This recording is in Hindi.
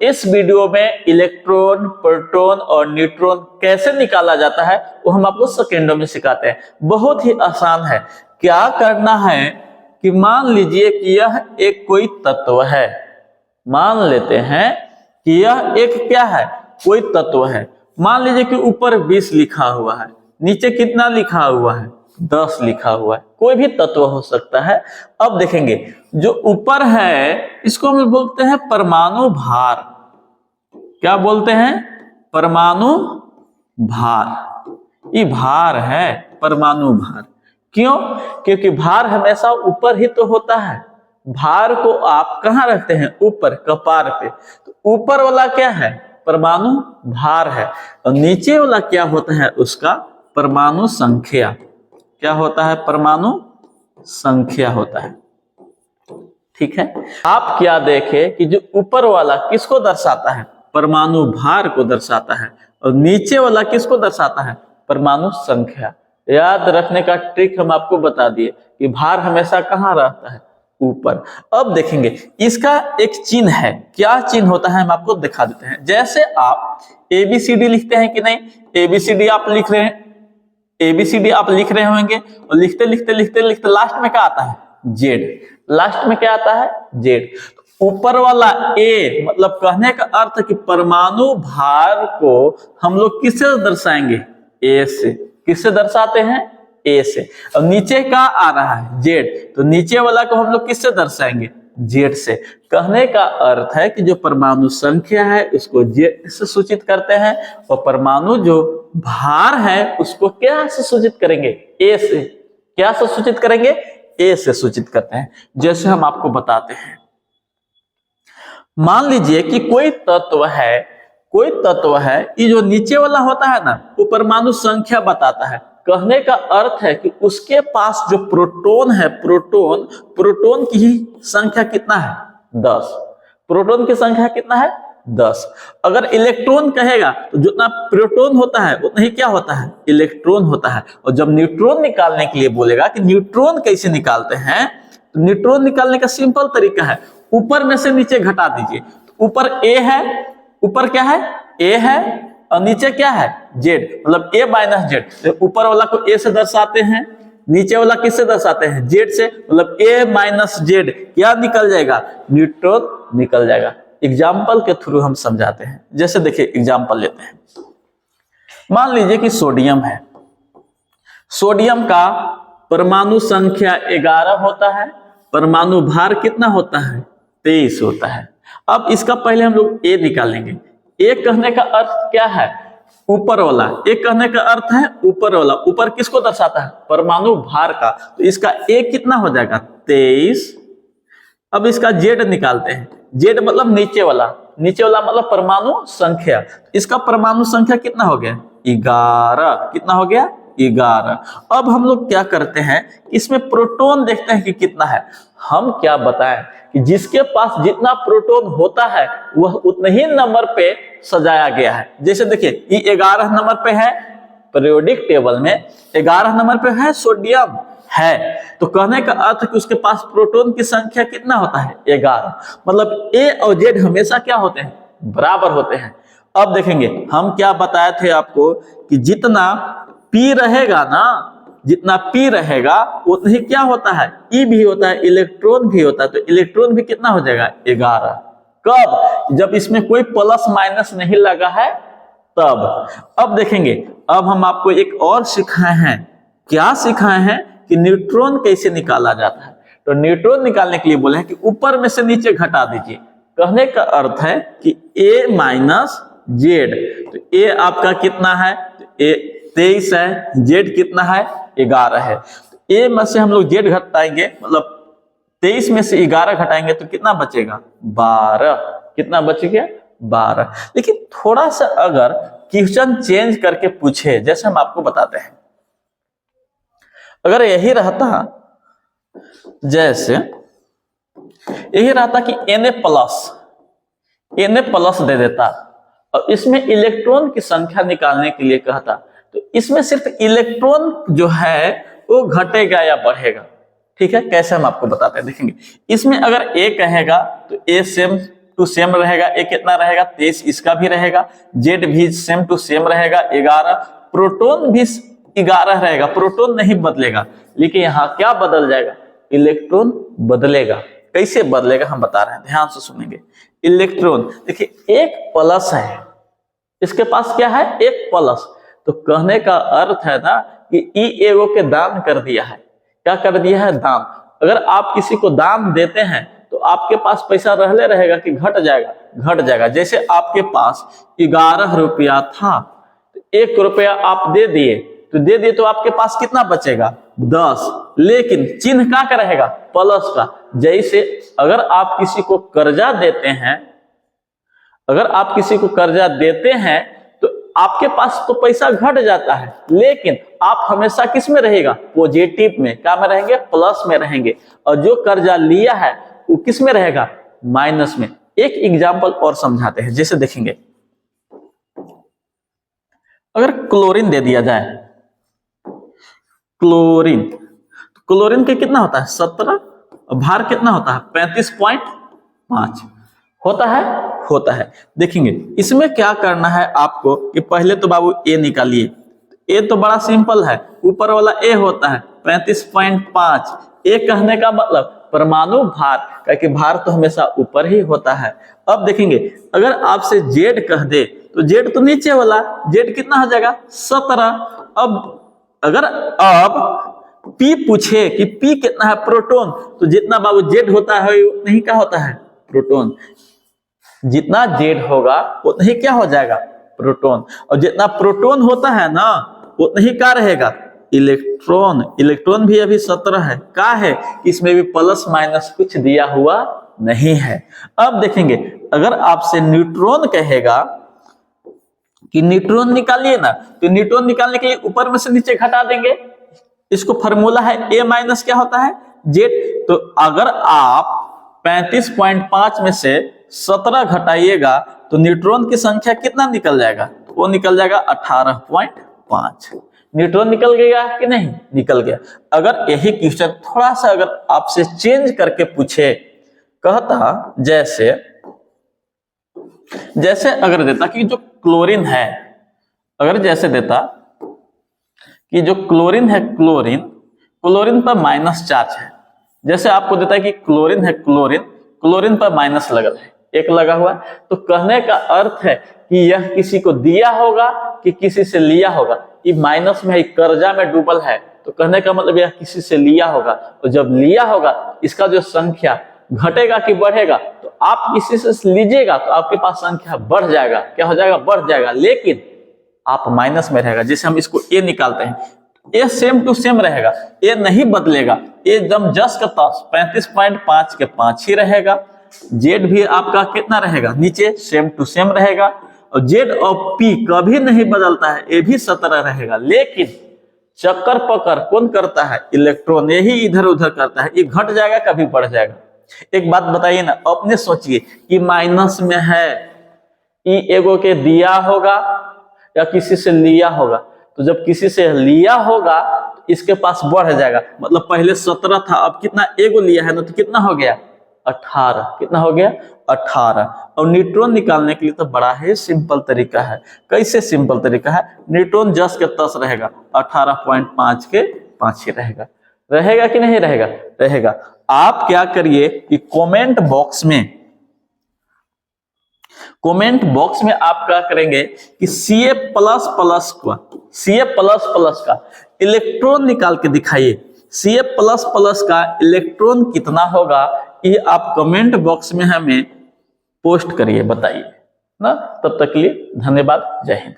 इस वीडियो में इलेक्ट्रॉन, प्रोटॉन और न्यूट्रॉन कैसे निकाला जाता है वो हम आपको सेकेंडों में सिखाते हैं। बहुत ही आसान है। क्या करना है कि मान लीजिए कि यह एक कोई तत्व है, मान लेते हैं कि यह एक क्या है, कोई तत्व है। मान लीजिए कि ऊपर 20 लिखा हुआ है, नीचे कितना लिखा हुआ है, 10 लिखा हुआ है। कोई भी तत्व हो सकता है। अब देखेंगे जो ऊपर है इसको हम बोलते हैं परमाणु भार। क्या बोलते हैं? परमाणु भार। ये भार है, परमाणु भार। क्यों? क्योंकि भार हमेशा ऊपर ही तो होता है। भार को आप कहां रखते हैं? ऊपर, कपार पे। तो ऊपर वाला क्या है? परमाणु भार है। और नीचे वाला क्या होता है? उसका परमाणु संख्या। क्या होता है? परमाणु संख्या होता है। ठीक है। आप क्या देखें कि जो ऊपर वाला किसको दर्शाता है? परमाणु भार को दर्शाता है। और नीचे वाला किसको दर्शाता है? परमाणु संख्या। याद रखने का ट्रिक हम आपको बता दिए कि भार हमेशा कहां रहता है? ऊपर। अब देखेंगे इसका एक चिन्ह है। क्या चिन्ह होता है हम आपको दिखा देते हैं। जैसे आप ABCD लिखते हैं कि नहीं? ABCD आप लिख रहे हैं, ABCD आप लिख रहे होंगे और लिखते लिखते लिखते लिखते लास्ट में क्या आता है? Z। लास्ट में क्या आता है? Z। ऊपर वाला A मतलब कहने का अर्थ कि परमाणु भार को हम लोग किससे दर्शाएंगे? A से। किससे दर्शाते हैं? A से। अब नीचे क्या आ रहा है? Z। तो नीचे वाला को हम लोग किससे दर्शाएंगे? Z से। कहने का अर्थ है कि जो परमाणु संख्या है उसको Z से सूचित करते हैं और परमाणु जो भार है उसको क्या से सूचित करेंगे? A से। क्या से सूचित करेंगे? A से सूचित करते हैं। जैसे हम आपको बताते हैं, मान लीजिए कि कोई तत्व है, ये जो नीचे वाला होता है ना, वो परमाणु संख्या बताता है। कहने का अर्थ है कि उसके पास जो प्रोटॉन है, प्रोटॉन की ही संख्या कितना है? 10। प्रोटॉन की संख्या कितना है? 10। अगर इलेक्ट्रॉन कहेगा तो जितना प्रोटॉन होता है उतना ही क्या होता है? इलेक्ट्रॉन होता है। और जब न्यूट्रॉन निकालने के लिए बोलेगा कि न्यूट्रॉन कैसे निकालते हैं, तो न्यूट्रॉन निकालने का सिंपल तरीका है, ऊपर में से नीचे घटा दीजिए। तो ऊपर A है, ऊपर क्या है? A है और नीचे क्या है? Z। मतलब A माइनस Z। तो ऊपर वाला को A से दर्शाते हैं, नीचे वाला किससे दर्शाते हैं? Z से। मतलब A माइनस Z क्या निकल जाएगा? न्यूट्रॉन निकल जाएगा। एग्जाम्पल के थ्रू हम समझाते हैं। जैसे देखिए एग्जाम्पल लेते हैं। मान लीजिए कि सोडियम है। सोडियम का परमाणु संख्या 11 होता है। परमाणु भार कितना होता है? 23 होता है। अब इसका पहले हम लोग A निकालेंगे। A कहने का अर्थ क्या है? ऊपर वाला। A कहने का अर्थ है ऊपर वाला। ऊपर किसको दर्शाता है? परमाणु भार का। तो इसका A कितना हो जाएगा? 23। अब इसका Z निकालते हैं। Z मतलब नीचे वाला, नीचे वाला मतलब परमाणु संख्या। इसका परमाणु संख्या कितना हो गया? 11। कितना हो गया? 11। अब हम लोग क्या करते हैं, इसमें प्रोटॉन देखते हैं कि कितना है। हम क्या बताएं कि जिसके पास जितना प्रोटॉन होता है वह उतने ही नंबर पे सजाया गया है। जैसे देखिए ये 11 नंबर पे है, पीरियोडिक टेबल में 11 नंबर पे है सोडियम है। तो कहने का अर्थ कि उसके पास प्रोटॉन की संख्या कितना होता है? 11। मतलब A और Z हमेशा क्या होते हैं? बराबर होते हैं। अब देखेंगे हम क्या बताए थे आपको कि जितना P रहेगा ना, जितना P रहेगा उतना ही क्या होता है? E भी होता है, इलेक्ट्रॉन भी होता है। तो इलेक्ट्रॉन भी कितना हो जाएगा? 11। कब? जब इसमें कोई प्लस माइनस नहीं लगा है तब। अब देखेंगे, अब हम आपको एक और सिखाए हैं। क्या सिखाए हैं? कि न्यूट्रॉन कैसे निकाला जाता है। तो न्यूट्रॉन निकालने के लिए बोले हैं कि ऊपर में से नीचे घटा दीजिए। कहने का अर्थ है कि A माइनस Z। तो A आपका कितना है? तो A 23 है, Z कितना है? 11 है। तो A में से हम लोग Z घटाएंगे, मतलब 23 में से 11 घटाएंगे तो कितना बचेगा? 12। कितना बच गया? 12। लेकिन थोड़ा सा अगर क्वेश्चन चेंज करके पूछे, जैसे हम आपको बताते हैं, अगर यही रहता, जैसे यही रहता कि Na प्लस दे देता और इसमें इलेक्ट्रॉन की संख्या निकालने के लिए कहता, तो इसमें सिर्फ इलेक्ट्रॉन जो है वो घटेगा या बढ़ेगा। ठीक है, कैसे हम आपको बताते हैं, देखेंगे। इसमें अगर A कहेगा तो A सेम टू सेम रहेगा, ए कितना रहेगा 23, इसका भी रहेगा। जेड भी सेम टू सेम रहेगा 11, प्रोटॉन भी 11 रहेगा, प्रोटॉन नहीं बदलेगा। लेकिन यहाँ क्या बदल जाएगा, इलेक्ट्रॉन बदलेगा। कैसे बदलेगा हम बता रहे हैं, ध्यान से सुनेंगे। इलेक्ट्रॉन देखिए एक प्लस है, इसके पास क्या है एक प्लस, तो कहने का अर्थ है ना कि ई एगो के दान कर दिया है। क्या कर दिया है, दान। अगर आप किसी को दान देते हैं तो आपके पास पैसा रहले रहेगा कि घट जाएगा, घट जाएगा। जैसे आपके पास 11 रुपया था, तो 1 रुपया आप दे दिए, तो आपके पास कितना बचेगा 10, लेकिन चिन्ह का रहेगा प्लस का। जैसे अगर आप किसी को कर्जा देते हैं, अगर आप किसी को कर्जा देते हैं तो आपके पास तो पैसा घट जाता है, लेकिन आप हमेशा किस में रहेगा, पॉजिटिव में। क्या में रहेंगे, प्लस में रहेंगे। और जो कर्जा लिया है वो किस में रहेगा, माइनस में। एक एग्जांपल और समझाते हैं, जैसे देखेंगे अगर क्लोरीन दे दिया जाए, क्लोरीन, तो क्लोरीन के कितना होता है 17, भार कितना होता है 35.5 होता है। देखेंगे इसमें क्या करना है आपको कि पहले तो बाबू ए निकालिए। ए तो बड़ा सिंपल है, ऊपर वाला ए होता है 35.5। ए कहने का मतलब परमाणु भार, क्योंकि भार तो हमेशा ऊपर ही होता है। अब देखेंगे अगर आपसे जेड कह दे तो जेड तो नीचे वाला, जेड कितना हो जाएगा 17। अब अगर अब पी पूछे कि पी कितना है प्रोटॉन, तो जितना बाबू जेड होता है उतना ही क्या होता है प्रोटॉन। जितना जेड होगा उतना ही क्या हो जाएगा प्रोटॉन, और जितना प्रोटॉन होता है ना उतना ही क्या रहेगा इलेक्ट्रॉन। इलेक्ट्रॉन भी अभी 17 है, क्या है कि इसमें भी प्लस माइनस कुछ दिया हुआ नहीं है। अब देखेंगे अगर आपसे न्यूट्रॉन कहेगा कि न्यूट्रॉन निकालिए ना, तो न्यूट्रॉन निकालने के लिए ऊपर में से नीचे घटा देंगे। इसको फॉर्मूला है ए माइनस क्या होता है जेड। तो अगर आप 35.5 में से 17 घटाइएगा तो न्यूट्रॉन की संख्या कितना निकल जाएगा, वो निकल जाएगा 18.5। न्यूट्रॉन निकल गया कि नहीं, निकल गया। अगर यही क्वेश्चन थोड़ा सा अगर आपसे चेंज करके पूछे, कहता जैसे अगर देता कि जो क्लोरीन है, अगर जैसे देता कि जो क्लोरीन है, क्लोरीन पर माइनस चार्ज है। जैसे आपको देता है कि क्लोरीन है, क्लोरीन पर माइनस लगल है, 1 लगा हुआ है, तो कहने का अर्थ है कि यह किसी को दिया होगा कि किसी से लिया होगा। ये माइनस में है, कर्जा में डूबल है, तो कहने का मतलब यह किसी से लिया होगा। और जब लिया होगा इसका जो संख्या घटेगा कि बढ़ेगा, तो आप किसी से लीजिएगा तो आपके पास संख्या बढ़ जाएगा। क्या हो जाएगा, बढ़ जाएगा, लेकिन आप माइनस में रहेगा। जैसे हम इसको ए निकालते हैं, ए सेम टू सेम रहेगा, ए नहीं बदलेगा, ए एकदम जस्ट का तस 35.5 के 5 ही रहेगा। जेड भी आपका कितना रहेगा, नीचे सेम टू सेम रहेगा। और जेड और पी कभी नहीं बदलता है, ए भी 17 रहेगा। लेकिन चक्कर पकड़ कौन करता है, इलेक्ट्रॉन, यही इधर उधर करता है। ये घट जाएगा कभी बढ़ जाएगा। एक बात बताइए ना, अपने सोचिए कि माइनस में है, ई एगो के दिया होगा या किसी से लिया होगा। तो जब किसी से लिया होगा तो इसके पास बढ़ जाएगा, मतलब पहले 17 था, अब कितना एगो लिया है ना, तो कितना हो गया 18। कितना हो गया 18। और न्यूट्रॉन निकालने के लिए तो बड़ा ही सिंपल तरीका है। कैसे सिंपल तरीका है, न्यूट्रॉन जस के तस रहेगा, 18.5 के 5 ही रहेगा। रहेगा कि नहीं रहेगा, रहेगा। आप क्या करिए कि कमेंट बॉक्स में आप क्या करेंगे कि Ca++ का इलेक्ट्रॉन निकाल के दिखाइए। Ca++ का इलेक्ट्रॉन कितना होगा, ये आप कमेंट बॉक्स में हमें पोस्ट करिए, बताइए ना। तब तक के लिए धन्यवाद, जय हिंद।